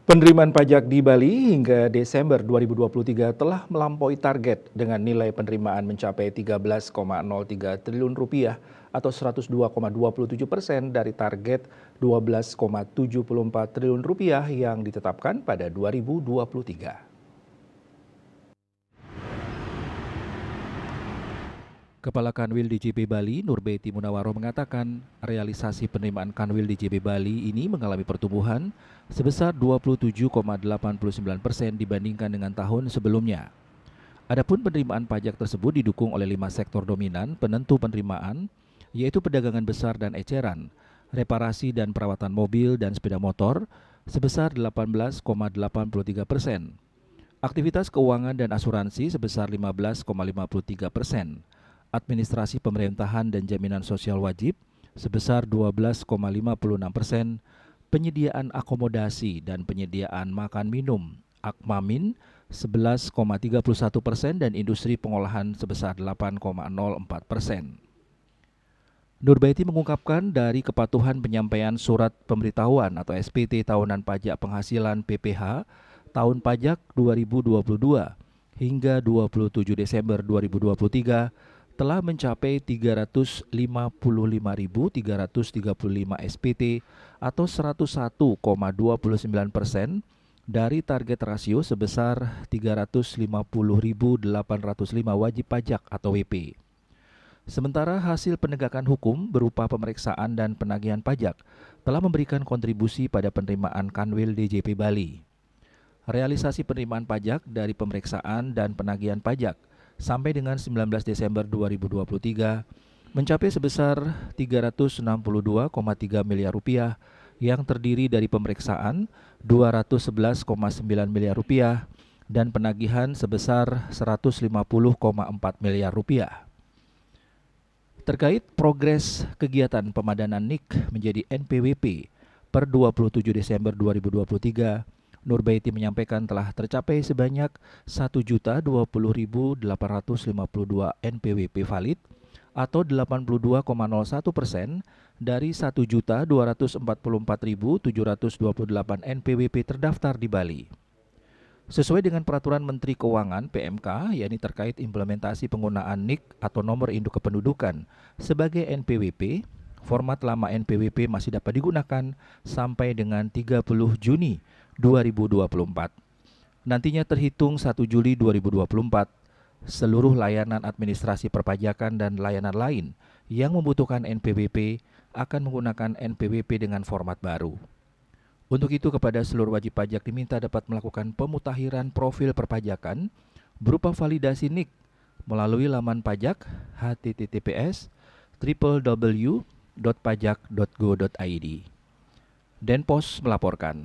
Penerimaan pajak di Bali hingga Desember 2023 telah melampaui target dengan nilai penerimaan mencapai 13,03 triliun rupiah atau 102,27% dari target 12,74 triliun rupiah yang ditetapkan pada 2023. Kepala Kanwil DJP Bali, Nurbeti Munawaro mengatakan, realisasi penerimaan Kanwil DJP Bali ini mengalami pertumbuhan sebesar 27,89% dibandingkan dengan tahun sebelumnya. Adapun penerimaan pajak tersebut didukung oleh 5 sektor dominan penentu penerimaan, yaitu perdagangan besar dan eceran, reparasi dan perawatan mobil dan sepeda motor sebesar 18,83%, aktivitas keuangan dan asuransi sebesar 15,53%, administrasi pemerintahan dan jaminan sosial wajib sebesar 12,56%, penyediaan akomodasi dan penyediaan makan minum (AKMAMIN) 11,31% dan industri pengolahan sebesar 8,04%. Nurbeti mengungkapkan dari kepatuhan penyampaian surat pemberitahuan atau SPT tahunan pajak penghasilan PPH tahun pajak 2022 hingga 27 Desember 2023 telah mencapai 355.335 SPT atau 101,29% dari target rasio sebesar 350.805 wajib pajak atau WP. Sementara hasil penegakan hukum berupa pemeriksaan dan penagihan pajak telah memberikan kontribusi pada penerimaan Kanwil DJP Bali. Realisasi penerimaan pajak dari pemeriksaan dan penagihan pajak sampai dengan 19 Desember 2023 mencapai sebesar 362,3 miliar rupiah yang terdiri dari pemeriksaan 211,9 miliar rupiah dan penagihan sebesar 150,4 miliar rupiah. Terkait progres kegiatan pemadanan NIK menjadi NPWP per 27 Desember 2023, Nurbeti menyampaikan telah tercapai sebanyak 1.020.852 NPWP valid atau 82,01% dari 1.244.728 NPWP terdaftar di Bali. Sesuai dengan Peraturan Menteri Keuangan (PMK), yakni terkait implementasi penggunaan NIK atau nomor induk kependudukan sebagai NPWP, format lama NPWP masih dapat digunakan sampai dengan 30 Juni 2024. Nantinya terhitung 1 Juli 2024, seluruh layanan administrasi perpajakan dan layanan lain yang membutuhkan NPWP akan menggunakan NPWP dengan format baru. Untuk itu, kepada seluruh wajib pajak diminta dapat melakukan pemutahiran profil perpajakan berupa validasi NIK melalui laman pajak https://www.pajak.go.id. Denpos melaporkan.